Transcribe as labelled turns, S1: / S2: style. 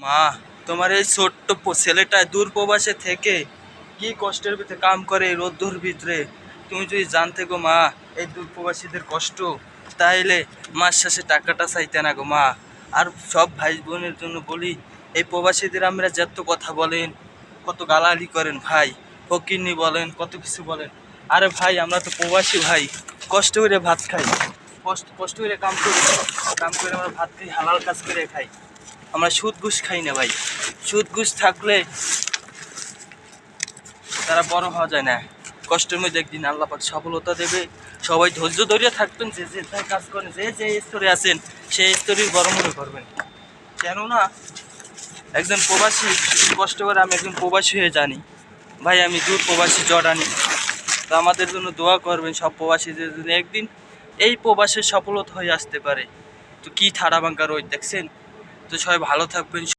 S1: মা, তোমার এই ছোট্ট ছেলেটা দূর প্রবাসে থেকে কি কষ্টের ভিতরে কাম করে এই রোদ্দুর ভিতরে, তুমি যদি জানতে গো মা এই দূর প্রবাসীদের কষ্ট, তাইলে মাস শেষে টাকাটা চাইতে না গো মা। আর সব ভাই বোনের জন্য বলি, এই প্রবাসীদের আমরা যত কথা বলেন, কত গালাগালি করেন ভাই, ফকিরনি বলেন, কত কিছু বলেন। আরে ভাই, আমরা তো প্রবাসী ভাই, কষ্ট করে ভাত খাই, কষ্ট কষ্ট করে কাম করি, কাম করে আমরা ভাত খাই, হালাল কাজ করে খাই। আমরা সুদ ঘুষ খাই না ভাই। সুদ ঘুষ থাকলে তারা বড় হওয়া যায় না। কষ্টের মধ্যে একদিন আল্লাহ পাক সফলতা দেবে। সবাই ধৈর্য ধরে থাকবেন, যে যে কাজ করেন, যে যে স্তরে আছেন সেই স্তরেই বড় মনে করবেন। কেননা একজন প্রবাসী কষ্ট করে, আমি একজন প্রবাসী হয়ে জানি ভাই, আমি দূর প্রবাসী জর্ডানি। তো আমাদের জন্য দোয়া করবেন সব প্রবাসীদের জন্য, একদিন এই প্রবাসের সফলতা হয়ে আসতে পারে। তো কি ঠাড়া বাঙ্কা রোদ দেখছেন। তো সবাই ভালো থাকবেন।